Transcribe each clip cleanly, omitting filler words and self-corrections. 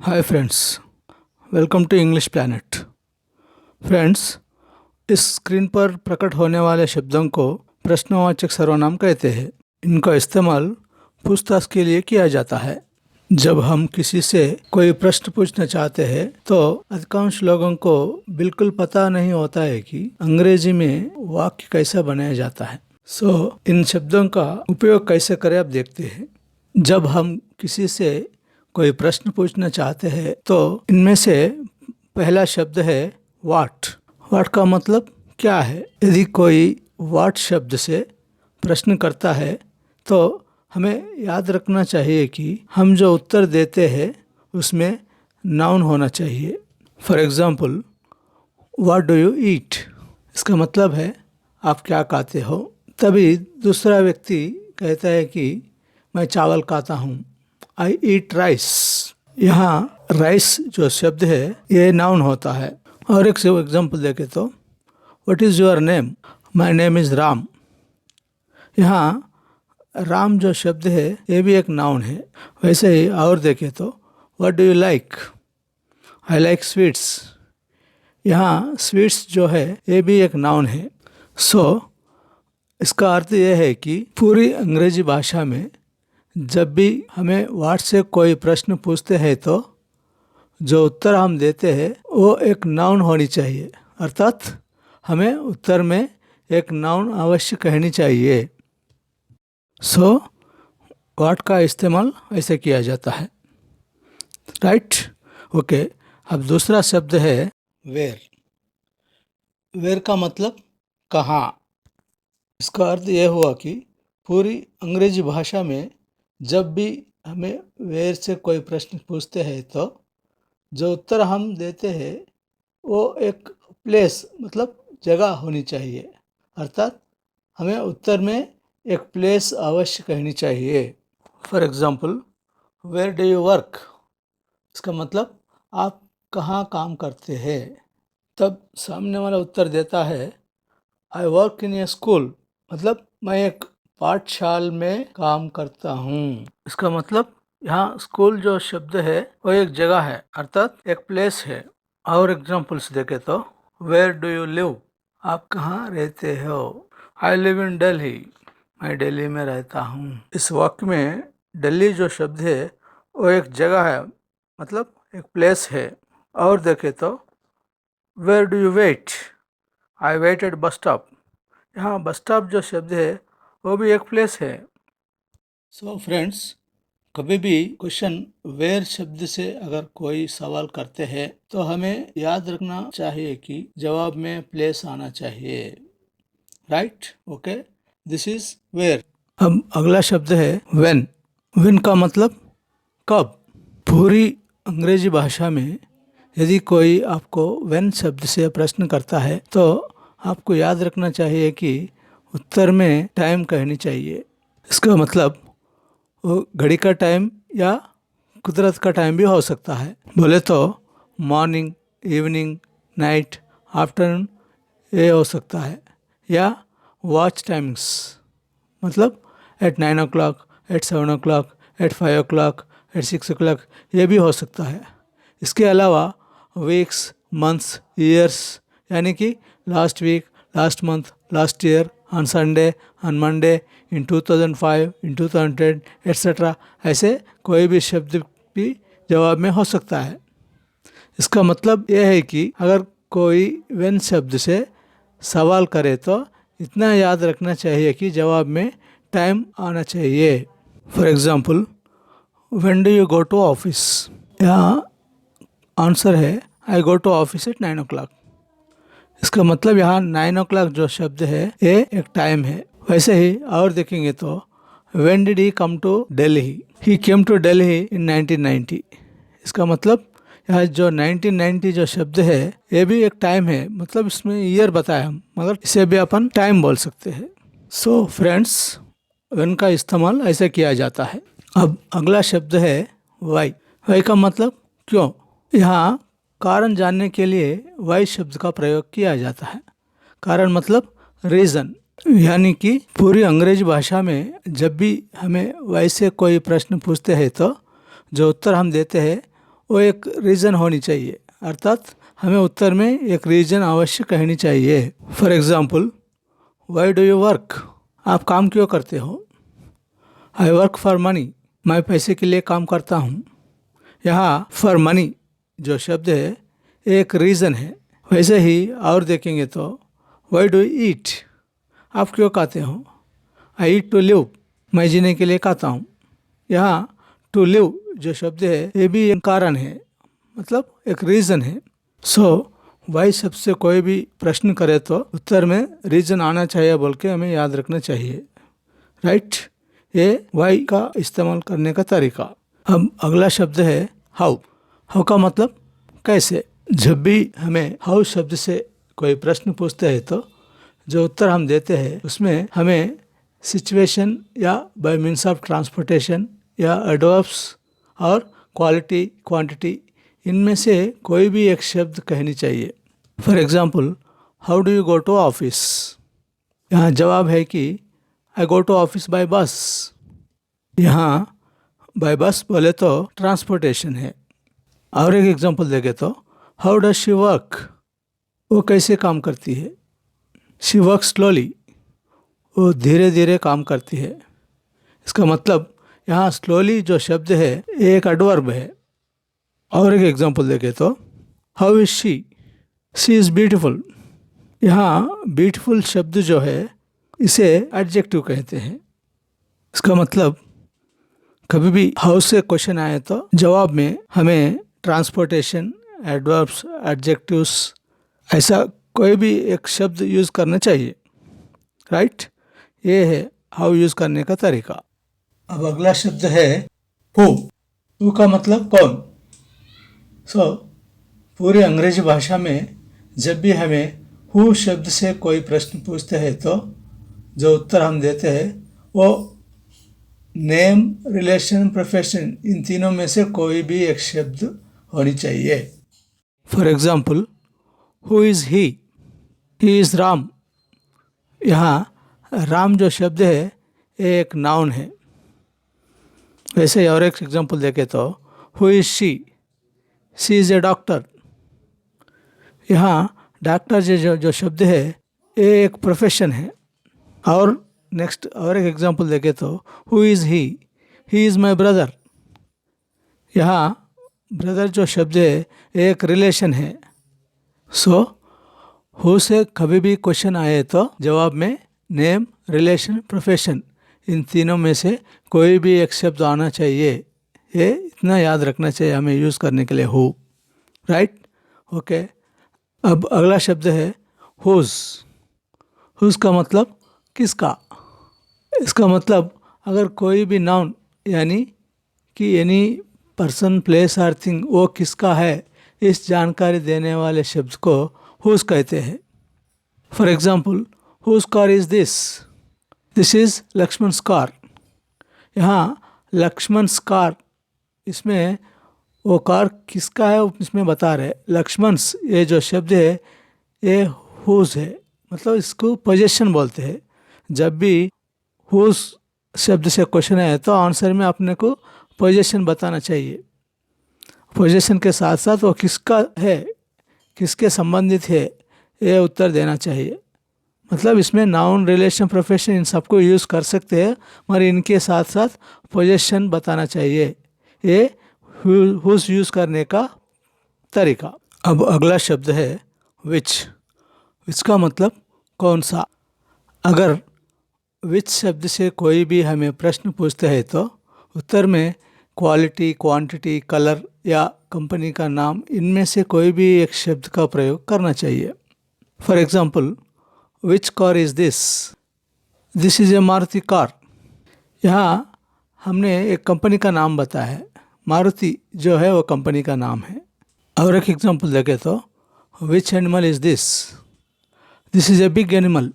Hi friends, welcome to English planet. Friends, इस screen पर प्रकट होने वाले शब्दों को प्रश्नवाचक सर्वनाम कहते हैं। इनका इस्तेमाल पूछताछ के लिए किया जाता है। जब हम किसी से कोई प्रश्न पूछना चाहते हैं तो अधिकांश लोगों को बिल्कुल पता नहीं होता है कि अंग्रेजी में वाक्य कैसा बनाया जाता है। इन शब्दों का उपयोग कैसे करें आप देखते हैं। जब हम किसी से कोई प्रश्न पूछना चाहते हैं तो इनमें से पहला शब्द है व्हाट। व्हाट का मतलब क्या है। यदि कोई व्हाट शब्द से प्रश्न करता है तो हमें याद रखना चाहिए कि हम जो उत्तर देते हैं उसमें नाउन होना चाहिए। For example, what do you eat, इसका मतलब है आप क्या खाते हो। तभी दूसरा व्यक्ति कहता है कि मैं चावल खाता हूँ, आई ईट राइस। यहाँ राइस जो शब्द है ये नाउन होता है। और एक एग्जाम्पल देखें तो what is your name, my name is Ram. यहाँ राम जो शब्द है ये भी एक नाउन है। वैसे ही और देखें तो what do you like, I like sweets. यहाँ स्वीट्स जो है ये भी एक नाउन है। इसका अर्थ यह है कि पूरी अंग्रेजी भाषा में जब भी हमें व्हाट से कोई प्रश्न पूछते हैं तो जो उत्तर हम देते हैं वो एक नाउन होनी चाहिए, अर्थात हमें उत्तर में एक नाउन अवश्य कहनी चाहिए। व्हाट का इस्तेमाल ऐसे किया जाता है, राइट। ओके, अब दूसरा शब्द है वेयर। वेयर का मतलब कहाँ। इसका अर्थ यह हुआ कि पूरी अंग्रेजी भाषा में जब भी हमें वेयर से कोई प्रश्न पूछते हैं तो जो उत्तर हम देते हैं वो एक प्लेस मतलब जगह होनी चाहिए, अर्थात हमें उत्तर में एक प्लेस अवश्य कहनी चाहिए। For example, where do you work, इसका मतलब आप कहाँ काम करते हैं। तब सामने वाला उत्तर देता है I work in A school, मतलब मैं एक पाठशाला में काम करता हूँ। इसका मतलब यहाँ स्कूल जो शब्द है वो एक जगह है, अर्थात एक प्लेस है। और एग्जाम्पल्स देखे तो वेयर डू यू लिव, आप कहाँ रहते हो। आई लिव इन दिल्ली, मैं दिल्ली में रहता हूँ। इस वाक्य में दिल्ली जो शब्द है वो एक जगह है, मतलब एक प्लेस है। और देखे तो where do you wait, I wait at bus stop. यहाँ बस स्टॉप जो शब्द है वो भी एक प्लेस है। फ्रेंड्स, कभी भी क्वेश्चन वेयर शब्द से अगर कोई सवाल करते हैं तो हमें याद रखना चाहिए कि जवाब में प्लेस आना चाहिए, right. Okay, this is where. अब अगला शब्द है व्हेन। व्हेन का मतलब कब। पूरी अंग्रेजी भाषा में यदि कोई आपको व्हेन शब्द से प्रश्न करता है तो आपको याद रखना चाहिए कि उत्तर में टाइम कहनी चाहिए। इसका मतलब वो घड़ी का टाइम या कुदरत का टाइम भी हो सकता है। बोले तो मॉर्निंग, इवनिंग, नाइट, आफ्टरनून ये हो सकता है। या वॉच टाइमिंग्स, मतलब at 9 o'clock, at 7 o'clock, at 5 o'clock, at 6 o'clock ये भी हो सकता है। इसके अलावा वीक्स, मंथ्स, ईयर्स, यानी कि last week, last month, last year, on Sunday, on Monday, in 2005, in 2010 etcetera, ऐसे कोई भी शब्द भी जवाब में हो सकता है। इसका मतलब यह है कि अगर कोई व्हेन शब्द से सवाल करे तो इतना याद रखना चाहिए कि जवाब में टाइम आना चाहिए। For example, when do you go to office, यहाँ आंसर है I go to office at 9 o'clock। इसका मतलब यहाँ 9 o'clock जो शब्द है ये एक टाइम है। वैसे ही और देखेंगे तो when did he come to Delhi, he came to Delhi in 1990। इसका मतलब यहाँ जो 1990 जो शब्द है ये भी एक टाइम है, मतलब इसमें ईयर बताया हम, मगर इसे भी अपन टाइम बोल सकते हैं। फ्रेंड्स, व्हेन का इस्तेमाल ऐसे किया जाता है। अब अगला शब्द है वाई। वाई का मतलब क्यों। यहाँ कारण जानने के लिए वाई शब्द का प्रयोग किया जाता है। कारण मतलब रीज़न, यानी कि पूरी अंग्रेजी भाषा में जब भी हमें वाई से कोई प्रश्न पूछते हैं तो जो उत्तर हम देते हैं वो एक रीज़न होनी चाहिए, अर्थात हमें उत्तर में एक रीज़न अवश्य कहनी चाहिए। For example, why do you work? आप काम क्यों करते हो? आई वर्क फॉर मनी, मैं पैसे के लिए काम करता हूँ। यहाँ फॉर मनी जो शब्द है एक रीज़न है। वैसे ही और देखेंगे तो वाई डू ईट, आप क्यों खाते हो? आई ईट टू लिव, मैं जीने के लिए खाता हूँ। यहाँ टू लिव जो शब्द है ये भी एक कारण है, मतलब एक रीज़न है। सो वाई शब्द से कोई भी प्रश्न करे तो उत्तर में रीज़न आना चाहिए बोल के हमें याद रखना चाहिए, राइट। ये वाई का इस्तेमाल करने का तरीका। अब अगला शब्द है हाउ। हाउ का मतलब कैसे। जब भी हमें हाउ शब्द से कोई प्रश्न पूछते हैं तो जो उत्तर हम देते हैं उसमें हमें सिचुएशन या बाय मीन्स ऑफ ट्रांसपोर्टेशन या एडवर्ब्स और क्वालिटी क्वांटिटी इनमें से कोई भी एक शब्द कहनी चाहिए। For example, how do you go to office? यहाँ जवाब है कि I go to office by bus. यहाँ बाय बस बोले तो ट्रांसपोर्टेशन है। और एक एग्जांपल देखे तो हाउ डज शी वर्क, वो कैसे काम करती है? शी वर्क स्लोली, वो धीरे धीरे काम करती है। इसका मतलब यहाँ स्लोली जो शब्द है एक एडवर्ब है। और एक एग्जांपल देखे तो how is she is beautiful. यहाँ ब्यूटीफुल शब्द जो है इसे एडजेक्टिव कहते हैं। इसका मतलब कभी भी हाउ से क्वेश्चन आए तो जवाब में हमें ट्रांसपोर्टेशन, एडवर्ब्स, एडजेक्टिव्स ऐसा कोई भी एक शब्द यूज़ करना चाहिए, राइट। ये है हाउ यूज़ करने का तरीका। अब अगला शब्द है हु का मतलब कौन। पूरी अंग्रेजी भाषा में जब भी हमें हु शब्द से कोई प्रश्न पूछते हैं तो जो उत्तर हम देते हैं वो नेम, रिलेशन, प्रोफेशन इन तीनों में से कोई भी एक शब्द होनी चाहिए। For example, who is he is Ram. यहाँ राम जो शब्द है एक नाउन है। वैसे और एक एग्जाम्पल देखें तो who is she is a doctor. यहाँ डॉक्टर जो शब्द है ये एक प्रोफेशन है। और नेक्स्ट और एक एग्जांपल देखें तो who is he is my brother. यहाँ ब्रदर जो शब्द है एक रिलेशन है। हु से कभी भी क्वेश्चन आए तो जवाब में नेम, रिलेशन, प्रोफेशन इन तीनों में से कोई भी एक शब्द आना चाहिए। ये इतना याद रखना चाहिए हमें यूज़ करने के लिए हु, राइट, ओके। अब अगला शब्द है हुज़ का मतलब किसका। इसका मतलब अगर कोई भी नाउन यानी कि एनी पर्सन, प्लेस और थिंग वो किसका है इस जानकारी देने वाले शब्द को हुज़ कहते हैं। For example, whose car is this is Lakshman car. यहाँ लक्ष्मण कार, इसमें वो कार किसका है इसमें बता रहे। लक्ष्मण ये जो शब्द है ये हुज़ है, मतलब इसको पोजेशन बोलते हैं। जब भी हुज़ शब्द से क्वेश्चन है तो आंसर में अपने को पोजेशन बताना चाहिए। पोजेशन के साथ साथ वो किसका है, किसके संबंधित है ये उत्तर देना चाहिए। मतलब इसमें नाउन, रिलेशन, प्रोफेशन इन सबको यूज़ कर सकते हैं मगर इनके साथ साथ पोजेशन बताना चाहिए। ये हुज़ यूज़ करने का तरीका। अब अगला शब्द है विच का मतलब कौन सा। अगर विच शब्द से कोई भी हमें प्रश्न पूछते हैं तो उत्तर में क्वालिटी, क्वांटिटी, कलर या कंपनी का नाम इनमें से कोई भी एक शब्द का प्रयोग करना चाहिए। For example, which car is this is A Maruti car. यहाँ हमने एक कंपनी का नाम बताया है, मारुति जो है वो कंपनी का नाम है। और एक एग्जांपल देखें तो which animal is this is a big animal.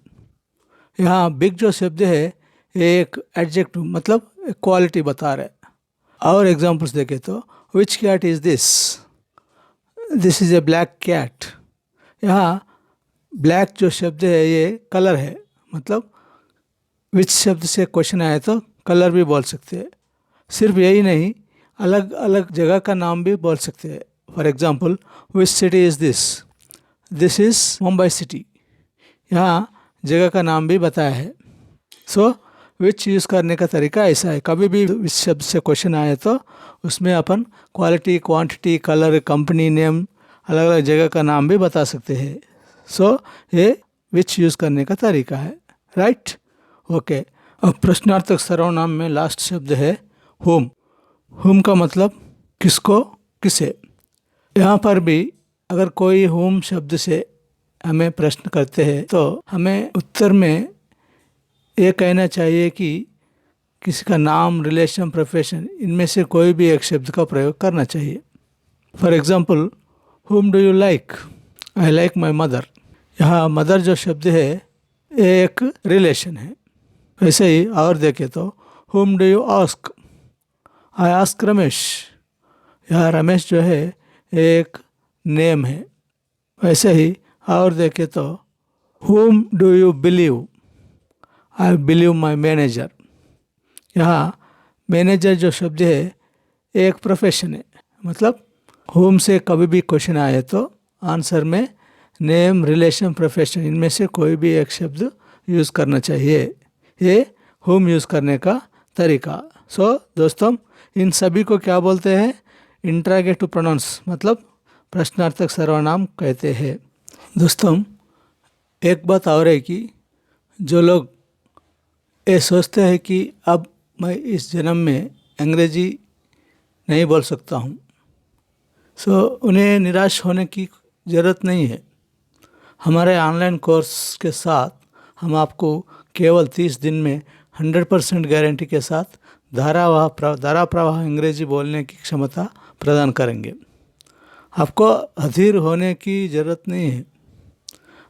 यहाँ बिग जो शब्द है एक एडजेक्टिव मतलब क्वालिटी बता रहा है। और एग्जांपल्स देखें तो which cat is this is a black cat. यहाँ ब्लैक जो शब्द है ये कलर है, मतलब विच शब्द से क्वेश्चन आए तो कलर भी बोल सकते हैं। सिर्फ यही नहीं, अलग अलग जगह का नाम भी बोल सकते हैं। For example, which city is this, this is Mumbai city, यहाँ जगह का नाम भी बताया है। सो विच यूज़ करने का तरीका ऐसा है। कभी भी इस शब्द से क्वेश्चन आए तो उसमें अपन quality, quantity, colour, company name, अलग अलग जगह का नाम भी बता सकते हैं। सो ये विच यूज़ करने का तरीका है, राइट। ओके, अब प्रश्नार्थक सर्वनाम में लास्ट शब्द है whom। whom का मतलब किसको, किसे। यहाँ पर भी अगर कोई whom शब्द से हमें प्रश्न करते हैं तो हमें उत्तर में ये कहना चाहिए कि किसी का नाम, रिलेशन, प्रोफेशन, इनमें से कोई भी एक शब्द का प्रयोग करना चाहिए। For example, whom do you like? I like my mother। यहाँ मदर जो शब्द है ये एक रिलेशन है। वैसे ही और देखें तो whom do you ask? I ask Ramesh. यहाँ रमेश जो है एक नेम है। वैसे ही और देखें तो whom do you believe? I believe my manager। यहाँ मैनेजर जो शब्द है एक प्रोफेशन है। मतलब whom से कभी भी क्वेश्चन आए तो आंसर में नेम, रिलेशन, प्रोफेशन, इनमें से कोई भी एक शब्द यूज़ करना चाहिए। ये whom यूज़ करने का तरीका। सो दोस्तों, इन सभी को क्या बोलते हैं? इंट्रागेटिव प्रोनाउंस, मतलब प्रश्नार्थक सर्वनाम कहते हैं। दोस्तों, एक बात और है कि जो लोग ये सोचते हैं कि अब मैं इस जन्म में अंग्रेजी नहीं बोल सकता हूँ, सो उन्हें निराश होने की ज़रूरत नहीं है। हमारे ऑनलाइन कोर्स के साथ हम आपको केवल 30 दिन में 100% गारंटी के साथ धारा प्रवाह अंग्रेजी बोलने की क्षमता प्रदान करेंगे। आपको अधीर होने की ज़रूरत नहीं है।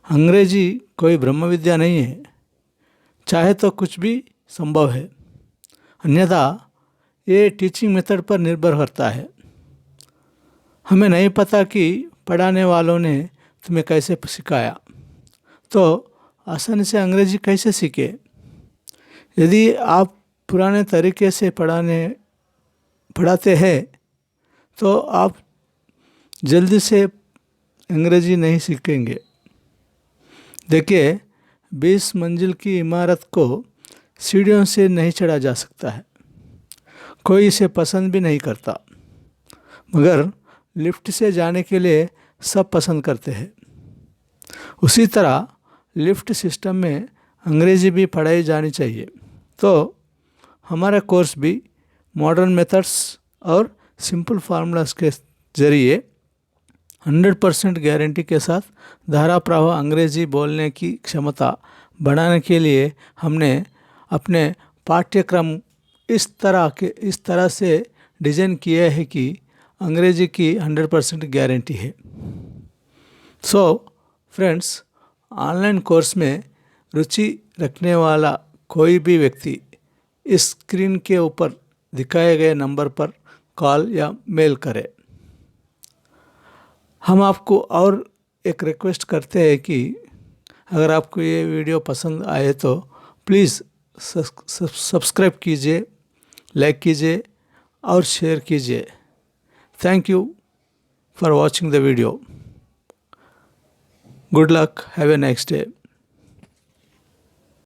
अंग्रेजी कोई ब्रह्म विद्या नहीं है। चाहे तो कुछ भी संभव है, अन्यथा ये टीचिंग मेथड पर निर्भर करता है। हमें नहीं पता कि पढ़ाने वालों ने तुम्हें कैसे सिखाया, तो आसानी से अंग्रेजी कैसे सीखे। यदि आप पुराने तरीके से पढ़ाते हैं तो आप जल्दी से अंग्रेजी नहीं सीखेंगे। देखिए, 20 मंजिल की इमारत को सीढ़ियों से नहीं चढ़ा जा सकता है। कोई इसे पसंद भी नहीं करता, मगर लिफ्ट से जाने के लिए सब पसंद करते हैं। उसी तरह लिफ्ट सिस्टम में अंग्रेजी भी पढ़ाई जानी चाहिए। तो हमारा कोर्स भी मॉडर्न मेथड्स और सिंपल फार्मूलास के ज़रिए 100% गारंटी के साथ धारा प्रवाह अंग्रेजी बोलने की क्षमता बढ़ाने के लिए हमने अपने पाठ्यक्रम इस तरह से डिज़ाइन किया है कि अंग्रेजी की 100% गारंटी है। सो फ्रेंड्स, ऑनलाइन कोर्स में रुचि रखने वाला कोई भी व्यक्ति इस स्क्रीन के ऊपर दिखाए गए नंबर पर कॉल या मेल करे। हम आपको और एक रिक्वेस्ट करते हैं कि अगर आपको ये वीडियो पसंद आए तो प्लीज़ सब्सक्राइब कीजिए, लाइक कीजिए और शेयर कीजिए। Thank you for watching the video. Good luck, have a nice day.